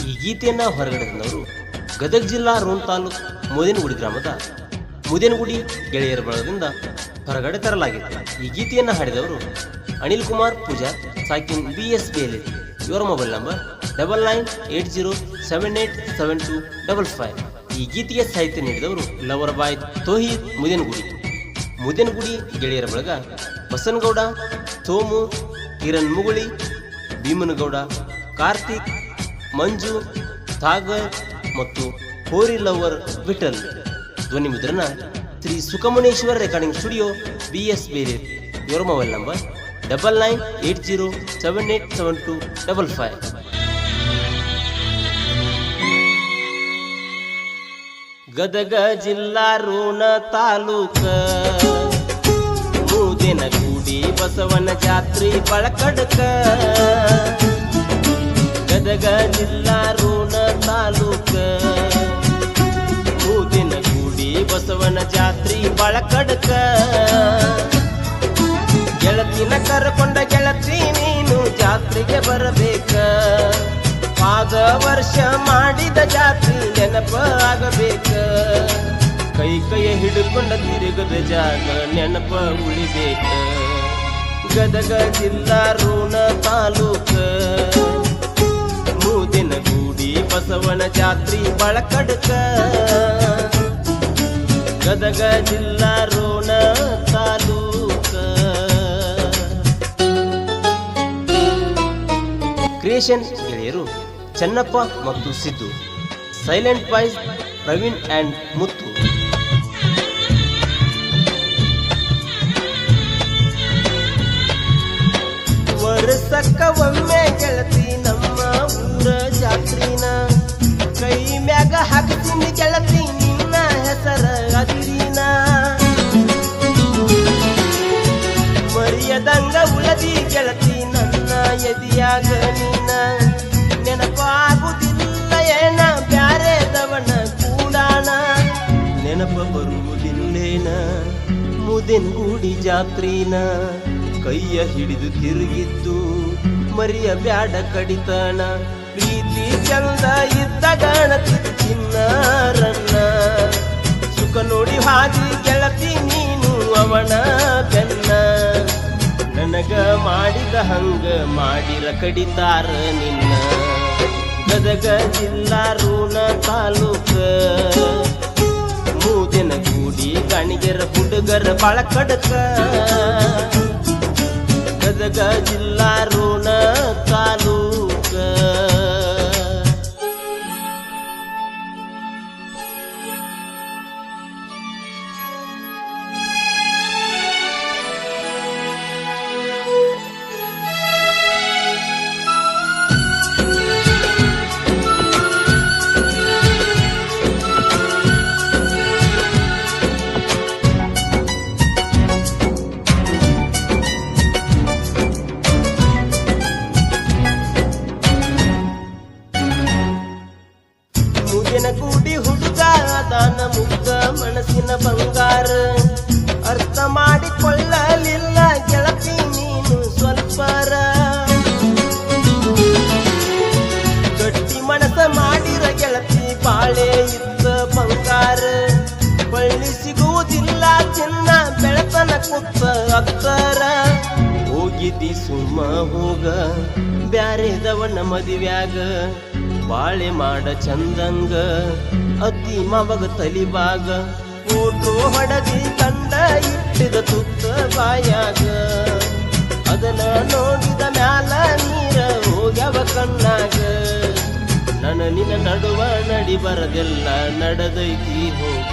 ಈ ಗೀತೆಯನ್ನ ಹೊರಗಡೆ ತಂದವರು ಗದಗ ಜಿಲ್ಲಾ ರೋಣ ತಾಲೂಕು ಮುದೇನಗುಡಿ ಗ್ರಾಮದ ಮುದೇನಗುಡಿ ಗೆಳೆಯರ ಬಳಗದಿಂದ ಹೊರಗಡೆ ತರಲಾಗಿದೆ. ಈ ಗೀತೆಯನ್ನ ಹಾಡಿದವರು ಅನಿಲ್ ಕುಮಾರ್ ಪೂಜಾರ್, ಸಾಕಿನ್ BSBL. ಇವರ ಮೊಬೈಲ್ ನಂಬರ್ 9980787255. ಈ ಗೀತೆಗೆ ಸಾಹಿತ್ಯ ನೀಡಿದವರು ಲವರ್ ಬಾಯ್ ತೋಹೀದ್ ಮುದೇನಗುಡಿ ಗೆಳೆಯರ ಬಳಗ ಬಸನಗೌಡ, ಸೋಮು, ಕಿರಣ್ ಮುಗುಳಿ, ಭೀಮನಗೌಡ, ಕಾರ್ತಿಕ್, ಮಂಜು, ಸಾಗರ್ ಮತ್ತು ಹೋರಿ ಲವರ್ ವಿಠಲ್. ಧ್ವನಿ ಮುದ್ರಣ ಶ್ರೀ ಸುಖಮುನೇಶ್ವರ ರೆಕಾರ್ಡಿಂಗ್ ಸ್ಟುಡಿಯೋ BSBL. ಇವರ ಮೊಬೈಲ್ ನಂಬರ್ 9980787255. ಗದಗ ಜಿಲ್ಲಾ ರೋಣ ತಾಲೂಕ ಮುದೇನಗುಡಿ ಬಸವನ ಜಾತ್ರಿ ಬಳಕಡಕ. ಗದಗ ಜಿಲ್ಲಾ ರೋಣ ತಾಲೂಕ ಮುದೇನಗುಡಿ ಬಸವನ ಜಾತ್ರಿ ಬಳಕಡಕ. ಗೆಳತಿನ ಕರ್ಕೊಂಡ ಗೆಳತಿ ನೀನು ಜಾತ್ರೆಗೆ ಬರಬೇಕ. ಪಾದ ವರ್ಷ ಮಾಡಿದ ಜಾತ್ರೆ ನೆನಪ ಆಗಬೇಕ. ಕೈ ಹಿಡ್ಕೊಂಡ ತಿರುಗದ ಜಾಗ ನೆನಪ ಉಳಿಬೇಕ. ಗದಗ ಜಿಲ್ಲಾ ರೋಣ ತಾಲೂಕ ಮುದೇನಗುಡಿ ಬಸವನ ಜಾತ್ರಿ ಬಳಕಡಕ. ಗದಗ ಜಿಲ್ಲಾ ರೋಣ ತಾಲೂಕ. ಕ್ರಿಯೇಷನ್ ಗೆಳೆಯರು ಚೆನ್ನಪ್ಪ ಮತ್ತು Siddu. Silent voice Praveen and Muttu. ವರ್ಷಕ್ಕ ಒಮ್ಮೆ ಗೆಳತಿ ನಮ್ಮ ಊರ ಜಾತ್ರಿನ. ಕೈ ಮ್ಯಾಗ ಹಾಕ್ತೀನಿ ಗೆಳತಿ ನಿನ್ನ ಹೆಸರ ಅದಿರಿನ. ಮರಿಯದಂಗ ಉಳದಿ ಗೆಳತಿ ನನ್ನ ಎದಿಯಾಗ ನೀನ. ನೆನಪಾಗುವುದಿಲ್ಲ ಏನ ಬ್ಯಾರೆದವನ ಕೂಡಾಣ. ನೆನಪ ಬರುವುದಿಲ್ಲೇನ ಮುದೇನಗುಡಿ ಜಾತ್ರಿನ. ಕೈಯ ಹಿಡಿದು ತಿರುಗಿದ್ದು ಮರಿಯ ಬ್ಯಾಡ ಕಡಿತನ. ಪ್ರೀತಿ ಚಂದ ಇದ್ದ ಗಣತಿ ಚಿನ್ನರನ್ನ. ಸುಖ ನೋಡಿ ಹಾದಿ ಗೆಳತಿ ನೀನು ಅವನ ಬೆನ್ನ. ನನಗ ಮಾಡಿದ ಹಂಗ ಮಾಡಿರ ಕಡಿತಾರ ನಿನ್ನ. ಗದಗ ಜಿಲ್ಲಾ ರೋಣ ತಾಲೂಕ ಮುದೇನಗುಡಿ ಗಾಣಿಗೆರ ಹುಡುಗರ ಬಳಕಡಕ. ಗದಗ ಜಿಲ್ಲಾ ರೋಣ ತಾಲೂಕ. ಮುದೇನಗುಡಿ ಹುಡುಗ ದಾನ ಮುಗ್ಧ ಮನಸ್ಸಿನ ಬಂಗಾರ. ಅರ್ಥ ಮಾಡಿಕೊಳ್ಳಲಿಲ್ಲ ಗೆಳತಿ ನೀನು ಸ್ವಲ್ಪರ. ಗಟ್ಟಿ ಮನಸ್ಸ ಮಾಡಿರ ಗೆಳತಿ ಬಾಳೆ ಇದ್ದ ಬಂಗಾರ. ಬಳ್ಳಿ ಸಿಗುವುದಿಲ್ಲ ಚಿನ್ನ ಬೆಳತನ ಕುತ್ತ ಅತ್ತರ. ಹೋಗಿದ್ದಿ ಸುಮ್ಮ ಹೋಗ ಬ್ಯಾರೆದವನ ಮದಿವ್ಯಾಗ. ಬಾಳೆ ಮಾಡ ಚಂದಂಗ ಅತ್ತಿ ಮಾವಗ ತಲಿಬಾಗ. ಫೋಟೋ ಹೊಡದಿ ಕಂಡ ಇಟ್ಟಿದ ತುತ್ತ ಬಾಯಾಗ. ಅದನ್ನ ನೋಡಿದ ಮ್ಯಾಲ ನೀರ ಹೋಗ್ಯವ ಕಣ್ಣಾಗ. ನನ್ನ ನಿನ್ನ ನಡುವ ನಡಿ ಬರದೆಲ್ಲ ನಡೆದೈತಿ ಹೋಗ.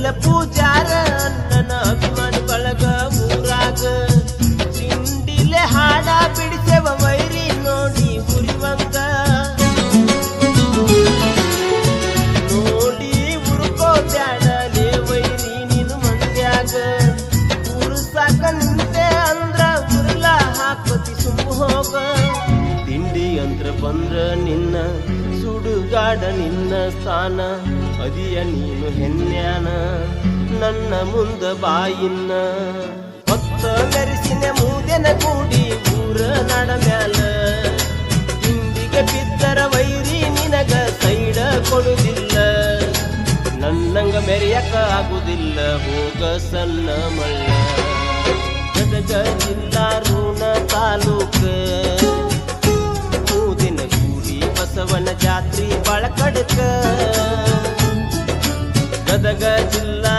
ಅನಿಲ ಪೂಜಾರ ನನ್ನ ಅಭಿಮಾನಿ ಬಳಗ ಊರಾಗ ತಿಂಡಿಲೆ ಹಾಡ ಬಿಡಿಸೆವ ವೈರಿ ನೋಡಿ ಉರಿವಂಗ ನೋಡಿ ಉರುಕೋ ಬ್ಯಾಡಲೇ ವೈರಿ ನೀನು ಮಂದ್ಯಾಗ ಉರುಸಾಕ ನಿಂತೆ ಅಂದ್ರ ಉರುಳ ಹಾಕೋತಿ ಸುಮ್ಮ ಹೋಗ ತಿಂಡಿ ಅಂದ್ರ ಬಂದ್ರ ನಿನ್ನ ಸುಡುಗಾಡ ನಿನ್ನ ಸ್ಥಾನ ಅದಿಯ ನೀನು ಹೆನ್ಯಾನ ನನ್ನ ಮುಂದ ಬಾಯಿನ್ನ ಹೊತ್ತ ಮೆರೆಸಿನ ಮೂದೆನ ಕೂಡಿ ಊರ ನಡ ಮ್ಯಾಲ ತಿಂಡಿಗೆ ಬಿದ್ದರ ವೈರಿ ನಿನಗ ಸೈಡ ಕೊಡುದಿಲ್ಲ ನನ್ನಂಗ ಮೆರೆಯಕ ಆಗುದಿಲ್ಲ ಹೋಗ ಸಣ್ಣ ಮಳ್ಳ ಗದಗ ಜಿಲ್ಲಾ ಋಣ ತಾಲೂಕ ಮೂದಿನ ಕೂಡಿ ಬಸವನ ಜಾತ್ರಿ ಬಳಕಡಕ ಗದಗ ಜಿಲ್ಲಾ